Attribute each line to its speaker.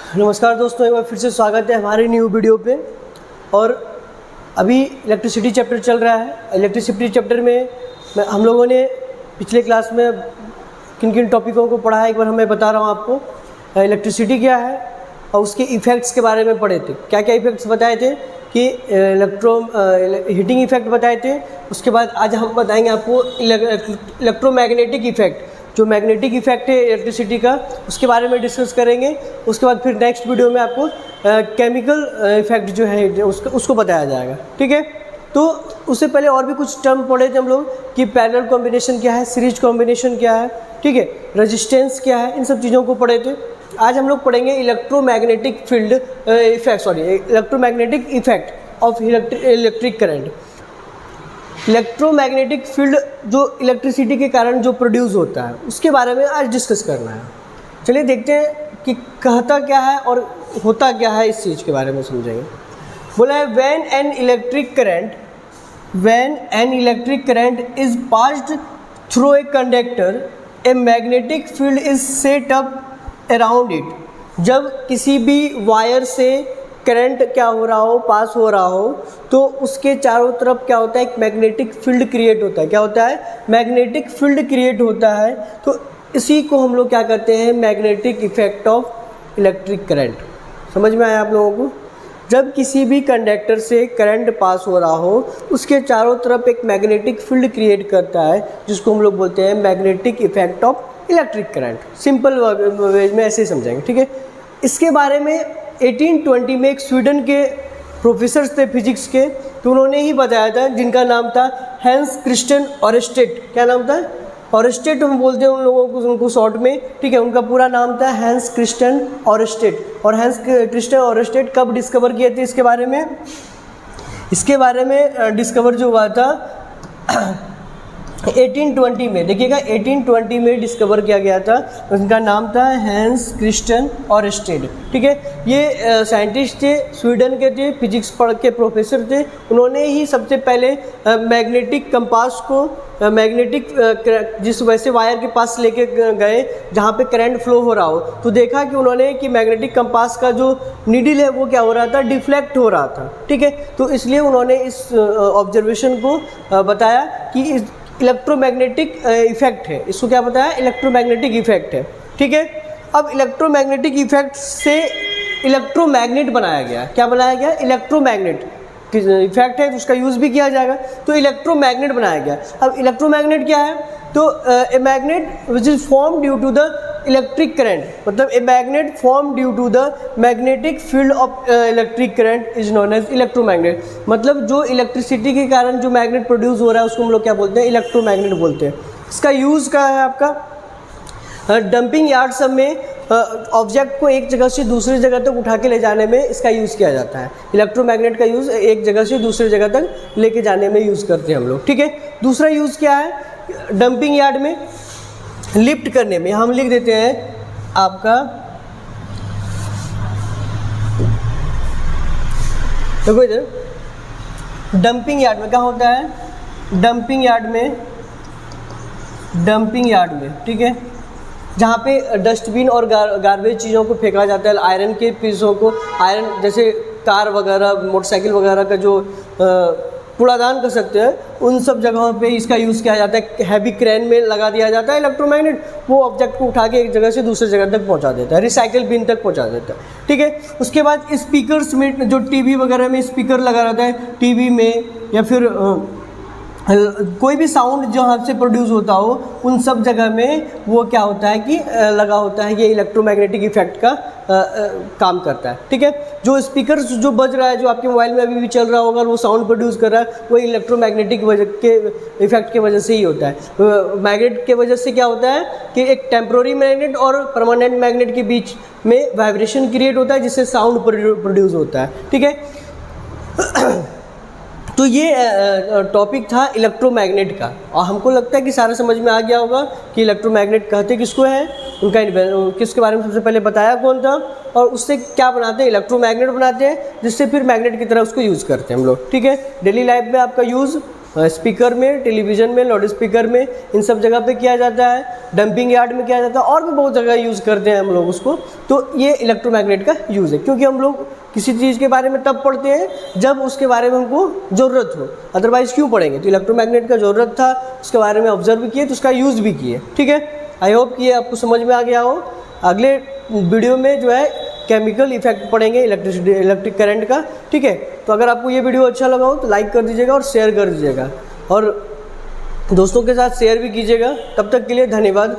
Speaker 1: नमस्कार दोस्तों, एक बार फिर से स्वागत है हमारे न्यू वीडियो पे। और अभी इलेक्ट्रिसिटी चैप्टर चल रहा है। इलेक्ट्रिसिटी चैप्टर में हम लोगों ने पिछले क्लास में किन किन टॉपिकों को पढ़ा है एक बार मैं बता रहा हूँ आपको। इलेक्ट्रिसिटी क्या है और उसके इफ़ेक्ट्स के बारे में पढ़े थे। क्या क्या इफ़ेक्ट्स बताए थे कि हीटिंग इफ़ेक्ट बताए थे। उसके बाद आज हम बताएंगे आपको इलेक्ट्रोमैग्नेटिक इफ़ेक्ट, जो मैग्नेटिक इफेक्ट है इलेक्ट्रिसिटी का, उसके बारे में डिस्कस करेंगे। उसके बाद फिर नेक्स्ट वीडियो में आपको केमिकल इफेक्ट जो है उसको बताया जाएगा। ठीक है, तो उससे पहले और भी कुछ टर्म पढ़े थे हम लोग कि पैरेलल कॉम्बिनेशन क्या है, सीरीज कॉम्बिनेशन क्या है, ठीक है, रेजिस्टेंस क्या है, इन सब चीज़ों को पढ़े थे। आज हम लोग पढ़ेंगे electromagnetic field electromagnetic effect of electric current. Electromagnetic field जो इलेक्ट्रिसिटी के कारण जो प्रोड्यूस होता है उसके बारे में आज डिस्कस करना है। चलिए देखते हैं कि कहता क्या है और होता क्या है, इस चीज़ के बारे में समझेंगे। बोला है when an electric current is passed through a conductor a magnetic field is set up around it. जब किसी भी वायर से करंट क्या हो रहा हो, पास हो रहा हो, तो उसके चारों तरफ क्या होता है, एक मैग्नेटिक फील्ड क्रिएट होता है। क्या होता है? मैग्नेटिक फील्ड क्रिएट होता है। तो इसी को हम लोग क्या कहते हैं, magnetic effect of electric current. समझ में आया आप लोगों को? जब किसी भी कंडक्टर से करंट पास हो रहा हो, उसके चारों तरफ एक मैग्नेटिक फील्ड क्रिएट करता है, जिसको हम लोग बोलते हैं magnetic effect of electric current. Simple ways में ऐसे ही समझेंगे। ठीक है, इसके बारे में 1820 में एक स्वीडन के प्रोफेसर थे फिजिक्स के, तो उन्होंने ही बताया था, जिनका नाम था हैंस क्रिस्टियन ऑरेस्टेड। क्या नाम था? ऑरेस्टेड हम बोलते हैं उन लोगों को, उनको शॉर्ट में। ठीक है, उनका पूरा नाम था हैंस क्रिस्टियन ऑरेस्टेड। और हैंस क्रिस्टियन ऑरेस्टेड कब डिस्कवर किए थे इसके बारे में डिस्कवर जो हुआ था 1820 में। देखिएगा 1820 में डिस्कवर किया गया था। उनका नाम था हैंस क्रिस्टियन ऑरेस्टेड। ठीक है, ये साइंटिस्ट थे, स्वीडन के थे, फिजिक्स पढ़ के प्रोफेसर थे। उन्होंने ही सबसे पहले मैग्नेटिक कंपास को जिस वैसे वायर के पास लेके गए जहाँ पे करंट फ्लो हो रहा हो, तो देखा कि उन्होंने कि मैग्नेटिक कंपास का जो नीडल है वो क्या हो रहा था, डिफ्लेक्ट हो रहा था। ठीक है, तो इसलिए उन्होंने इस ऑब्जर्वेशन को बताया कि इलेक्ट्रोमैग्नेटिक इफेक्ट है। इसको क्या बताया? इलेक्ट्रोमैग्नेटिक इफेक्ट है। ठीक है, अब इलेक्ट्रोमैग्नेटिक इफेक्ट से इलेक्ट्रोमैग्नेट बनाया गया। क्या बनाया गया? इलेक्ट्रोमैग्नेट इफेक्ट है, तो उसका यूज़ भी किया जाएगा, तो इलेक्ट्रोमैग्नेट बनाया गया। अब इलेक्ट्रोमैग्नेट क्या है? तो a magnet which is form due to the electric current, मतलब a magnet form due to the magnetic field of electric current is known as electromagnet. मतलब जो इलेक्ट्रिसिटी के कारण जो मैग्नेट प्रोड्यूस हो रहा है उसको हम लोग क्या बोलते हैं? इलेक्ट्रोमैग्नेट बोलते हैं। इसका यूज़ क्या है आपका? डंपिंग यार्ड सब में ऑब्जेक्ट को एक जगह से दूसरी जगह तक उठा के ले जाने में इसका यूज़ किया जाता है। इलेक्ट्रोमैग्नेट का यूज़ एक जगह से दूसरी जगह तक लेके जाने में यूज़ करते हैं हम लोग। ठीक है, दूसरा यूज़ क्या है? डंपिंग यार्ड में लिफ्ट करने में। हम लिख देते हैं आपका, देखो इधर डंपिंग यार्ड में क्या होता है? डंपिंग यार्ड में ठीक है, जहाँ पे डस्टबिन और गार्बेज चीज़ों को फेंका जाता है, आयरन के पीसों को, आयरन जैसे कार वगैरह, मोटरसाइकिल वगैरह का जो कूड़ादान कर सकते हैं, उन सब जगहों पे इसका यूज़ किया जाता है। हैवी क्रेन में लगा दिया जाता है इलेक्ट्रोमैग्नेट, वो ऑब्जेक्ट को उठा के एक जगह से दूसरी जगह तक पहुंचा देता है, रिसाइकिल बिन तक पहुंचा देता है। ठीक है, उसके बाद स्पीकर्स में, जो टीवी वगैरह में स्पीकर लगा रहता है, टीवी में या फिर कोई भी साउंड जहाँ से प्रोड्यूस होता हो, उन सब जगह में वो क्या होता है कि लगा होता है, ये इलेक्ट्रोमैग्नेटिक इफेक्ट का काम करता है। ठीक है, जो स्पीकर जो बज रहा है, जो आपके मोबाइल में अभी भी चल रहा होगा, वो साउंड प्रोड्यूस कर रहा है, वो इलेक्ट्रोमैग्नेटिक के इफेक्ट के वजह से ही होता है। मैग्नेट के वजह से क्या होता है कि एक टेम्प्रोरी मैग्नेट और परमानेंट मैग्नेट के बीच में वाइब्रेशन क्रिएट होता है, जिससे साउंड प्रोड्यूस होता है। ठीक है, तो ये टॉपिक था इलेक्ट्रोमैग्नेट का, और हमको लगता है कि सारा समझ में आ गया होगा कि इलेक्ट्रोमैग्नेट कहते किसको हैं, उनका किसके बारे में सबसे पहले बताया कौन था, और उससे क्या बनाते हैं? इलेक्ट्रोमैग्नेट बनाते हैं, जिससे फिर मैग्नेट की तरह उसको यूज़ करते हैं हम लोग। ठीक है, डेली लाइफ में आपका यूज़ स्पीकर में, टेलीविज़न में, लाउड स्पीकर में, इन सब जगह पे किया जाता है, डंपिंग यार्ड में किया जाता है, और भी बहुत जगह यूज़ करते हैं हम लोग उसको। तो ये इलेक्ट्रोमैग्नेट का यूज़ है, क्योंकि हम लोग किसी चीज़ के बारे में तब पढ़ते हैं जब उसके बारे में हमको ज़रूरत हो, अदरवाइज़ क्यों पढ़ेंगे। तो इलेक्ट्रोमैग्नेट का ज़रूरत था, उसके बारे में ऑब्जर्व भी किए, तो उसका यूज़ भी किए। ठीक है, आई होप कि ये आपको समझ में आ गया हो। अगले वीडियो में जो है केमिकल इफेक्ट पढ़ेंगे इलेक्ट्रिक करंट का। ठीक है, तो अगर आपको ये वीडियो अच्छा लगा हो तो लाइक कर दीजिएगा और शेयर कर दीजिएगा, और दोस्तों के साथ शेयर भी कीजिएगा। तब तक के लिए धन्यवाद।